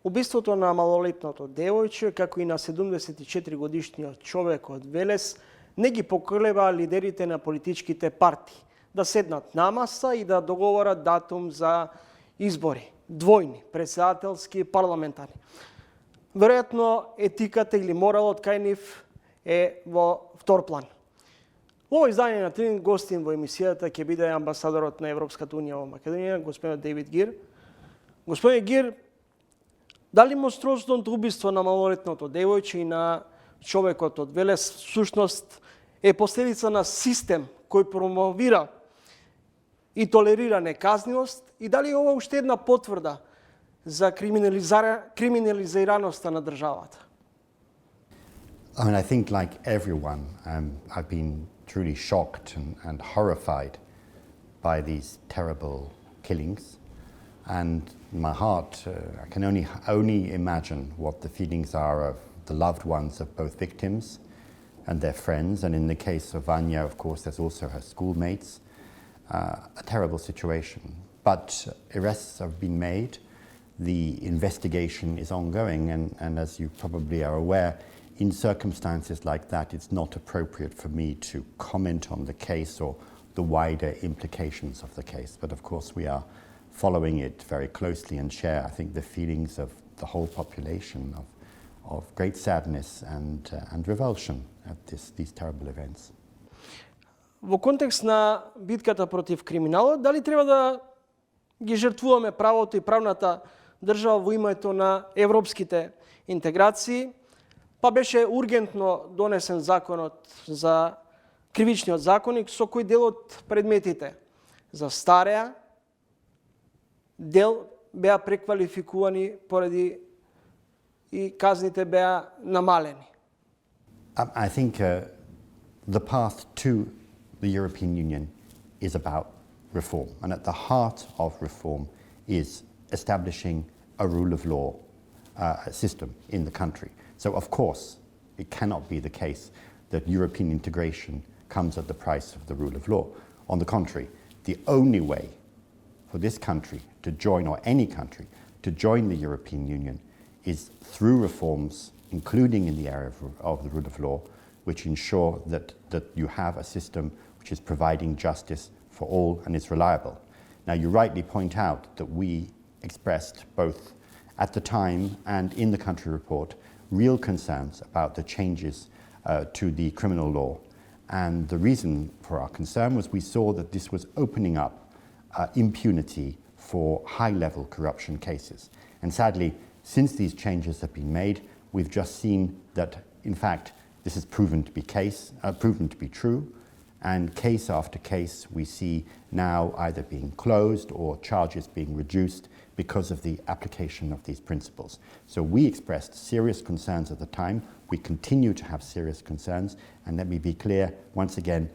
убиството на малолетното девојче, како и на 74 годишниот човек од Велес, не ги поколеба лидерите на политичките партии да седнат на маса и да договорат датум за избори, двојни, председателски и парламентарни. Веројатно етиката или моралот кај нив е во втор план. Во овој издание на Трин гостин во емисијата ќе биде амбасадорот на Европската унија во Македонија, господинот Дейвид Гир. Господин Гир, дали монструозното убиство на малолетното девојче и на човекот од Велес всушност е последица на систем кој промовира и толерира неказнивост, и дали е ова уште една потврда за криминализираноста на државата? I mean, I think like everyone, I've been truly shocked and horrified by these terrible killings. And my heart, I can only imagine what the feelings are of the loved ones of both victims and their friends. And in the case of Vanya, of course, there's also her schoolmates. A terrible situation. But arrests have been made. The investigation is ongoing. And as you probably are aware, in circumstances like that, it's not appropriate for me to comment on the case or the wider implications of the case. But of course, we are following it very closely and share, I think, the feelings of the whole population of great sadness and revulsion at these terrible events. Во контекст на битката против криминалот, дали треба да ги жртвуваме правото и правната држава во името на европските интеграции? Па беше ургентно донесен законот за кривичниот законник, со кој дел од предметите застареа, дел беа преквалификувани поради и казните беа намалени. I think the path to the European Union is about reform, and at the heart of reform is establishing a rule of law system in the country. So of course it cannot be the case that European integration comes at the price of the rule of law. On the contrary, the only way for this country to join, or any country to join the European Union, is through reforms, including in the area of the rule of law, which ensure that you have a system which is providing justice for all and is reliable. Now, you rightly point out that we expressed both at the time and in the country report real concerns about the changes to the criminal law. And the reason for our concern was we saw that this was opening up impunity for high-level corruption cases. And sadly, since these changes have been made, we've just seen that, in fact, this has proven to be true, and case after case we see now either being closed or charges being reduced because of the application of these principles. So we expressed serious concerns at the time. We continue to have serious concerns, and let me be clear once again,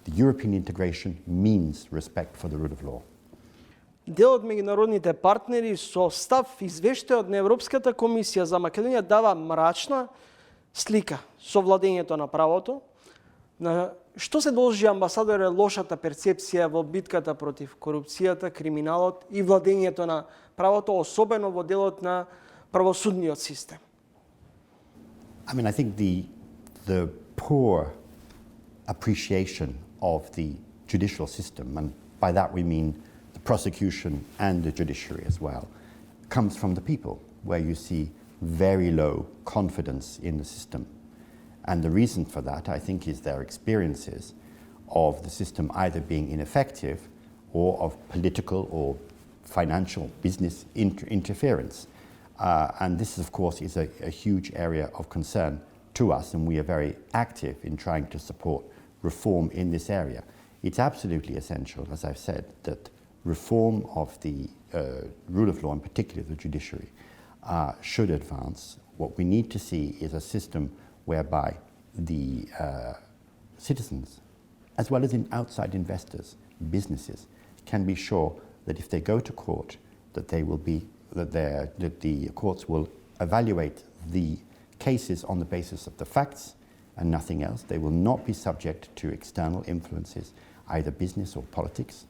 the European integration means respect for the rule of law. Дел од меѓународните партнери со став извештајот на Европската комисија за Македонија дава мрачна слика со владењето на правото. На што се должи, амбасадоре, лошата перцепција во битката против корупцијата, криминалот и владењето на правото, особено во делот на правосудниот систем? I mean, I think the poor appreciation of the judicial system, and by that we mean the prosecution and the judiciary as well, comes from the people, where you see very low confidence in the system. And the reason for that, I think, is their experiences of the system either being ineffective or of political or financial business interference. And this, of course, is a huge area of concern to us, and we are very active in trying to support reform in this area. It's absolutely essential, as I've said, that reform of the rule of law, in particular the judiciary, should advance. What we need to see is a system whereby the citizens, as well as outside investors, businesses, can be sure that if they go to court, that the courts will evaluate the cases on the basis of the facts and nothing else. They will not be subject to external influences, either business or politics.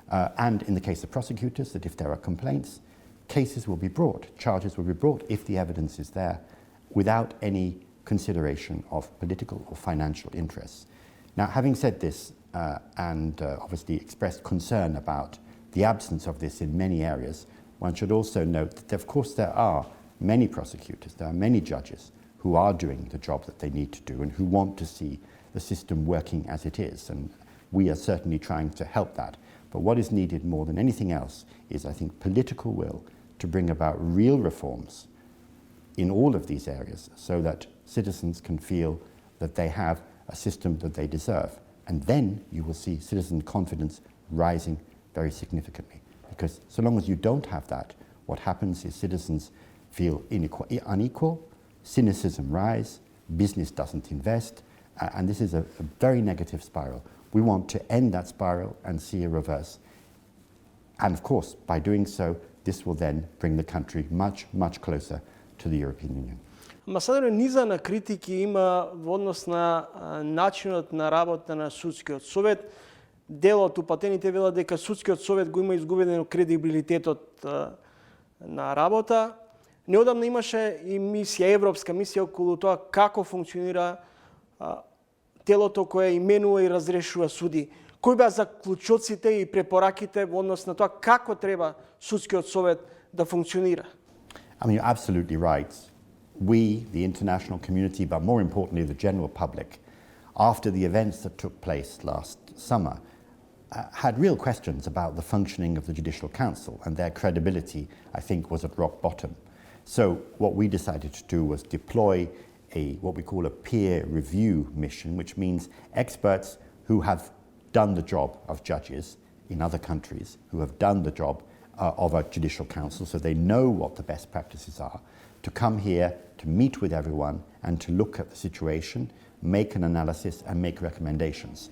And in the case of prosecutors, that if there are complaints, cases will be brought, charges will be brought if the evidence is there, without any consideration of political or financial interests. Now, having said this, and obviously expressed concern about the absence of this in many areas, one should also note that, of course, there are many prosecutors, there are many judges who are doing the job that they need to do and who want to see the system working as it is, and we are certainly trying to help that. But what is needed more than anything else is, I think, political will to bring about real reforms in all of these areas so that citizens can feel that they have a system that they deserve. And then you will see citizen confidence rising very significantly. Because so long as you don't have that, what happens is citizens feel unequal, cynicism rise, business doesn't invest, and this is a very negative spiral. We want to end that spiral and see a reverse. And of course, by doing so, this will then bring the country much, much closer to the European Union. Амбасадоре, низа на критики има во однос на начинот на работа на судскиот совет. Дел од упатените велат дека судскиот совет го има изгубен кредибилитетот на работа. Неодамна имаше и мисија, европска мисија околу тоа како функционира телото кое именува и разрешува суди. Кои беа заклучоците и препораките во однос на тоа како треба судскиот совет да функционира? I mean, you're absolutely right. We, the international community, but more importantly the general public, after the events that took place last summer, had real questions about the functioning of the Judicial Council, and their credibility, I think, was at rock bottom. So what we decided to do was deploy what we call a peer review mission, which means experts who have done the job of judges in other countries, who have done the job of a Judicial Council, so they know what the best practices are, to come here, to meet with everyone, and to look at the situation, make an analysis, and make recommendations.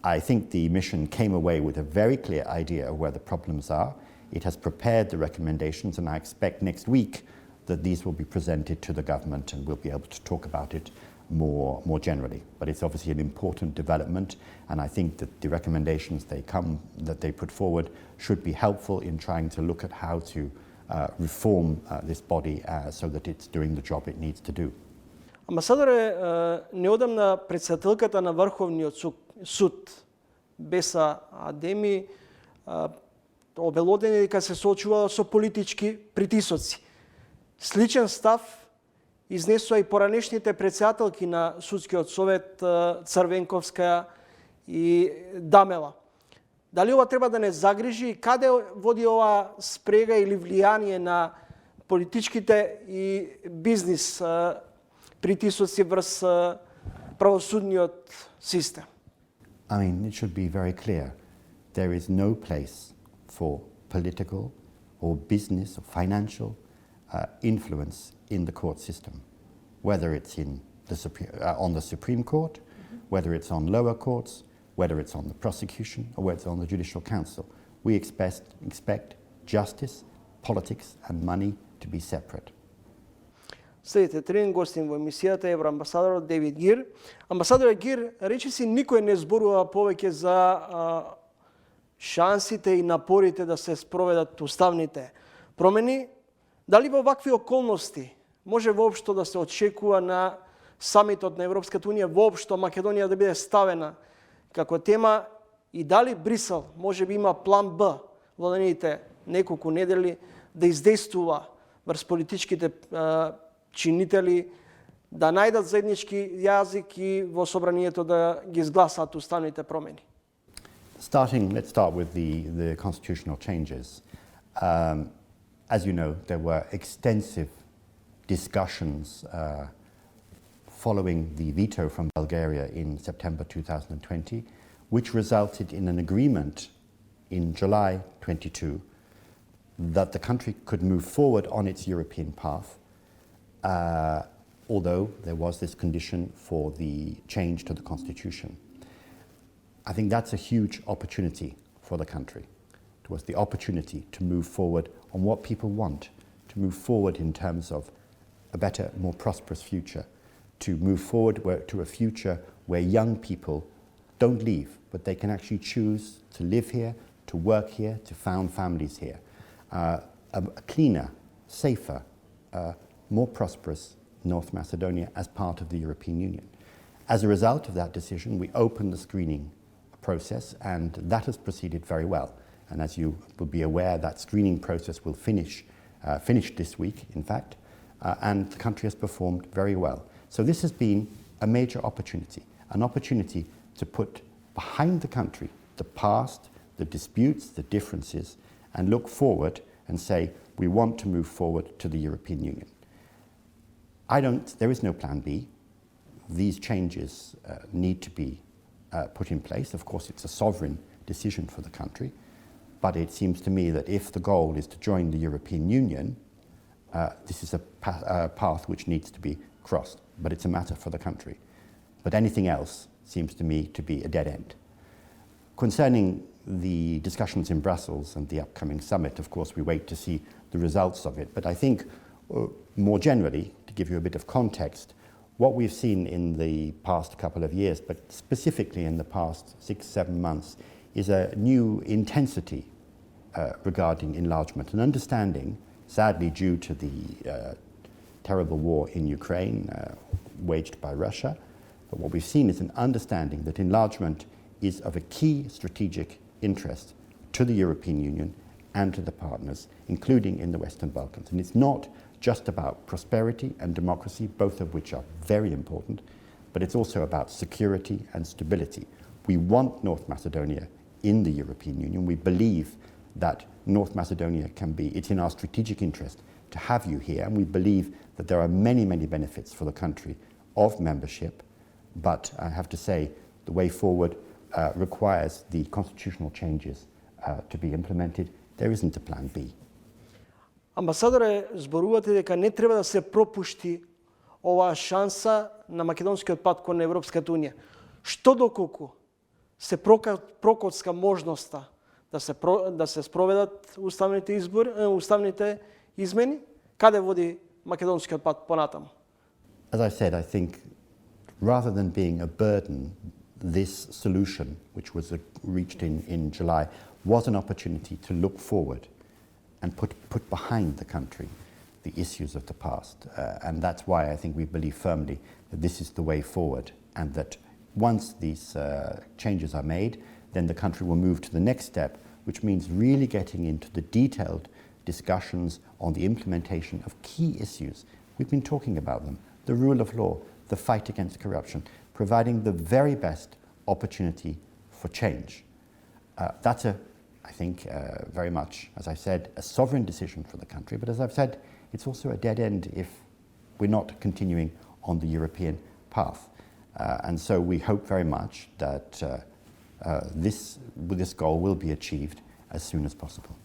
I think the mission came away with a very clear idea of where the problems are. It has prepared the recommendations, and I expect next week that these will be presented to the government and we'll be able to talk about it more generally. But it's obviously an important development, and I think that the recommendations that they put forward should be helpful in trying to look at how to reform this body so that it's doing the job it needs to do. Амбасадоре, неодамна председателката на Врховниот суд, Беса Адеми, обелодени дека се соочувала со политички притисоци. Сличен став изнесува и поранешните председателки на судскиот совет Црвенковска и Дамела. Дали ова треба да не загрижи и каде води ова спрега или влијание на политичките и бизнис притисоци врз правосудниот систем? I mean, it should be very clear. There is no place for political or business or financial influence in the court system, whether it's on the Supreme Court, whether it's on lower courts, whether it's on the prosecution, or whether it's on the Judicial Council. We expect justice, politics and money to be separate. Следите, тренинг гостин во емисијата евроамбасадорот Дейвид Гир. Амбасадор Гир, речиси никој не зборува повеќе за шансите и напорите да се спроведат уставните промени. Дали во вакви околности може воопшто да се очекува на самитот на Европската унија воопшто Македонија да биде ставена како тема, и дали Брисел може би има план Б во наредните неколку недели да издействува врз политичките чинители да најдат заеднички јазик и во собранието да ги изгласаат уставните промени? Let's start with the constitutional changes. As you know, there were extensive discussions following the veto from Bulgaria in September 2020, which resulted in an agreement in July 22 that the country could move forward on its European path, although there was this condition for the change to the constitution. I think that's a huge opportunity for the country. It was the opportunity to move forward on what people want, to move forward in terms of a better, more prosperous future, to move forward to a future where young people don't leave, but they can actually choose to live here, to work here, to found families here. a cleaner, safer, more prosperous North Macedonia as part of the European Union. As a result of that decision, we opened the screening process, and that has proceeded very well. And as you will be aware, that screening process will finish this week, in fact, and the country has performed very well. So this has been a major opportunity, an opportunity to put behind the country the past, the disputes, the differences, and look forward and say, we want to move forward to the European Union. There is no plan B. These changes need to be put in place. Of course, it's a sovereign decision for the country, but it seems to me that if the goal is to join the European Union, this is a path which needs to be crossed, but it's a matter for the country. But anything else seems to me to be a dead end. Concerning the discussions in Brussels and the upcoming summit, of course, we wait to see the results of it. But I think more generally, to give you a bit of context, what we've seen in the past couple of years, but specifically in the past 6-7 months, is a new intensity regarding enlargement, an understanding, sadly due to the terrible war in Ukraine waged by Russia. But what we've seen is an understanding that enlargement is of a key strategic interest to the European Union and to the partners, including in the Western Balkans. And it's not just about prosperity and democracy, both of which are very important, but it's also about security and stability. We want North Macedonia in the European Union. We believe that North Macedonia it's in our strategic interest to have you here, and we believe that there are many, many benefits for the country of membership. But I have to say, the way forward requires the constitutional changes to be implemented. There isn't a plan B. Амбасадоре, зборувате дека не треба да се пропушти оваа шанса на македонскиот пат кон Европската Унија. Што доколку се прокоцка можноста да се спроведат уставните измени, каде води македонскиот пат понатаму? As I said, I think rather than being a burden, this solution, which was reached in July, was an opportunity to look forward and put behind the country the issues of the past. And that's why I think we believe firmly that this is the way forward, and that once these changes are made, then the country will move to the next step, which means really getting into the detailed discussions on the implementation of key issues. We've been talking about them: the rule of law, the fight against corruption, providing the very best opportunity for change. That's I think very much, as I said, a sovereign decision for the country. But as I've said, it's also a dead end if we're not continuing on the European path. And so we hope very much that this goal will be achieved as soon as possible.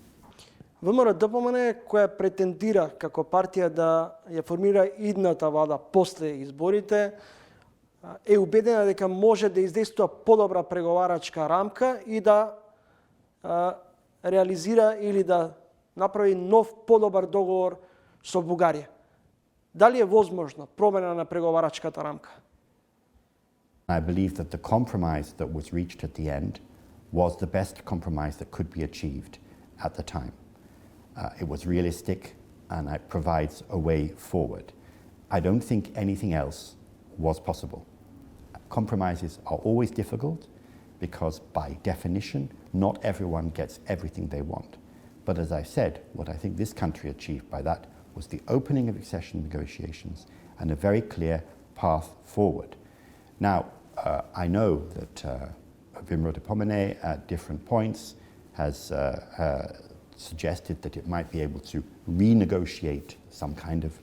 ВМРО-ДПМН, која претендира како партија да ја формира идната влада после изборите, е убедена дека може да издействува подобра преговарачка рамка и да реализира или да направи нов подобар договор со Бугарија. Дали е возможно промена на преговарачката рамка? I believe that the compromise that was reached at the end was the best compromise that could be achieved at the time. It was realistic, and it provides a way forward. I don't think anything else was possible. Compromises are always difficult because, by definition, not everyone gets everything they want. But as I said, what I think this country achieved by that was the opening of accession negotiations and a very clear path forward. Now, I know that ВМРО-ДПМН at different points has suggested that it might be able to renegotiate some kind of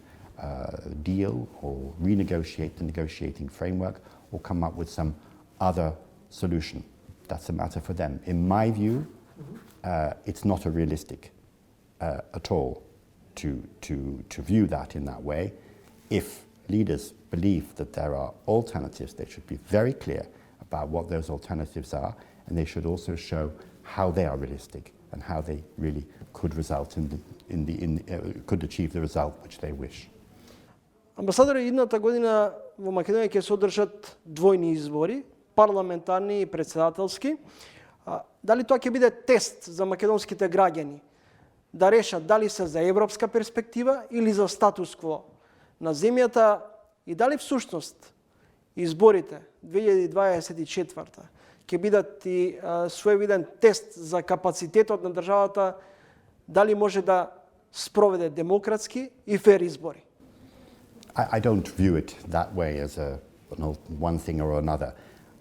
deal, or renegotiate the negotiating framework, or come up with some other solution. That's a matter for them. In my view, it's not a realistic at all to view that in that way. If leaders believe that there are alternatives, they should be very clear about what those alternatives are, and they should also show how they are realistic and how they really could result could achieve the result which they wish. Амбасадоре, идната година во Македонија ќе се одржат двојни избори, парламентарни и председателски. Дали тоа ќе биде тест за македонските граѓани да решат дали се за европска перспектива или за статус-кво на земјата и дали всушност изборите 2024 ќе бидат и своевиден тест за капацитетот на државата дали може да спроведе демократски и фер избори. I don't view it that way as one thing or another.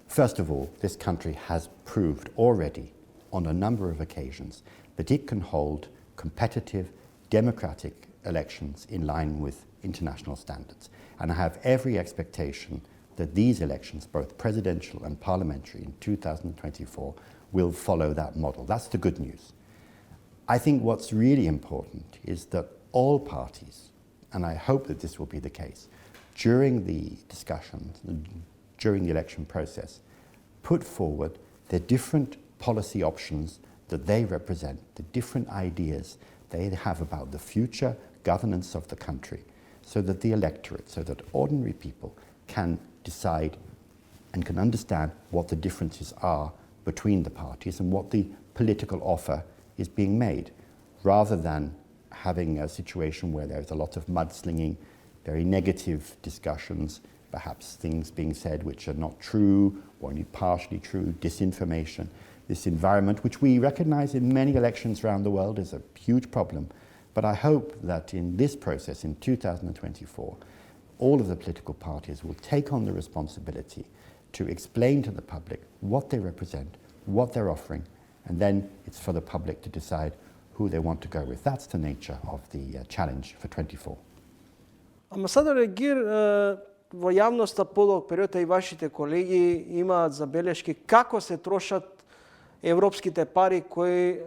First of all, this country has proved already on a number of occasions that it can hold competitive, democratic elections in line with international standards. And I have every expectation that these elections, both presidential and parliamentary in 2024, will follow that model. That's the good news. I think what's really important is that all parties, and I hope that this will be the case, during the discussions, during the election process, put forward the different policy options that they represent, the different ideas they have about the future governance of the country, so that the electorate, so that ordinary people can decide and can understand what the differences are between the parties and what the political offer is being made, rather than having a situation where there's a lot of mudslinging, very negative discussions, perhaps things being said which are not true or only partially true, disinformation. This environment, which we recognize in many elections around the world, is a huge problem. But I hope that in this process, in 2024, all of the political parties will take on the responsibility to explain to the public what they represent, what they're offering, and then it's for the public to decide who they want to go with. That's the nature of the challenge for 24. Амбасадоре Гир, во јавноста подолг период и вашите колеги имаат забелешки како се трошат европските пари кои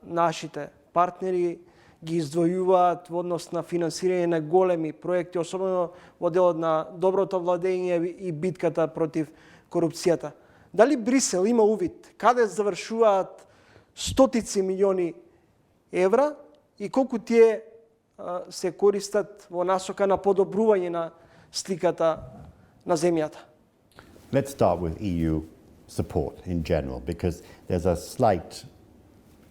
нашите партнери ги издвојуваат во однос на финансирање на големи проекти, особено во делот на доброто владење и битката против корупцијата. Дали Брисел има увид каде завршуваат стотици милиони евра и колку тие се користат во насока на подобрување на сликата на земјата? Let's start with EU support in general, because there's a slight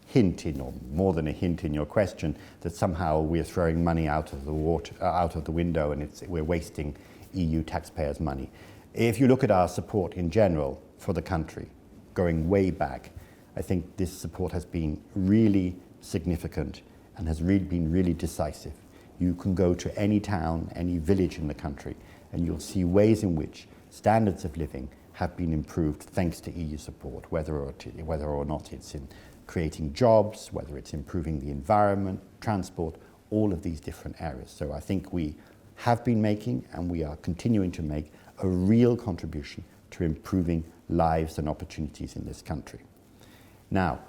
hint in, or more than a hint in your question, that somehow we're throwing money out of the water, out of the window, and we're wasting EU taxpayers' money. If you look at our support in general for the country, going way back, I think this support has been really significant and has been really decisive. You can go to any town, any village in the country, and you'll see ways in which standards of living have been improved thanks to EU support, whether or not it's in creating jobs, whether it's improving the environment, transport, all of these different areas. So I think we have been making, and we are continuing to make, a real contribution to improving lives and opportunities in this country. Now,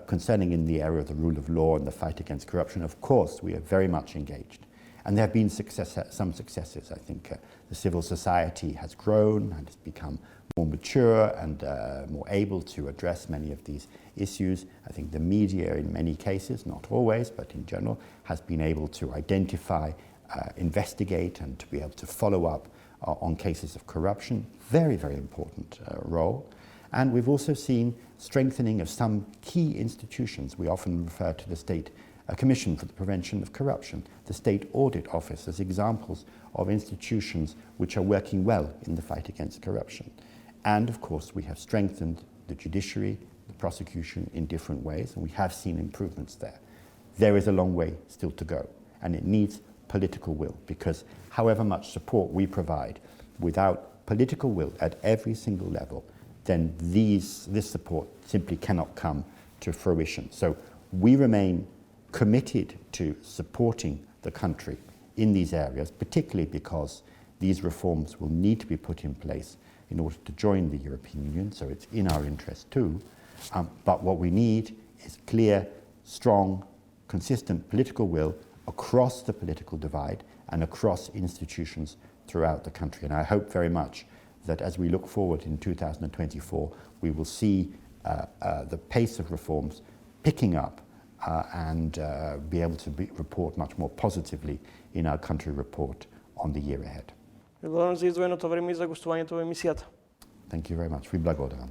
concerning in the area of the rule of law and the fight against corruption, of course, we are very much engaged. And there have been some successes. I think the civil society has grown and has become more mature and more able to address many of these issues. I think the media, in many cases, not always, but in general, has been able to identify, investigate, and to be able to follow up on cases of corruption. Very, very important role. And we've also seen strengthening of some key institutions. We often refer to the State Commission for the Prevention of Corruption, the State Audit Office, as examples of institutions which are working well in the fight against corruption. And of course, we have strengthened the judiciary, the prosecution in different ways, and we have seen improvements there. There is a long way still to go, and it needs political will, because however much support we provide, without political will at every single level, then this support simply cannot come to fruition. So we remain committed to supporting the country in these areas, particularly because these reforms will need to be put in place in order to join the European Union, so it's in our interest too. But what we need is clear, strong, consistent political will across the political divide and across institutions throughout the country. And I hope very much that as we look forward in 2024, we will see the pace of reforms picking up and be able to report much more positively in our country report on the year ahead. Благодарам за издвоеното време и за гостувањето во емисијата. Thank you very much. Ви благодарам.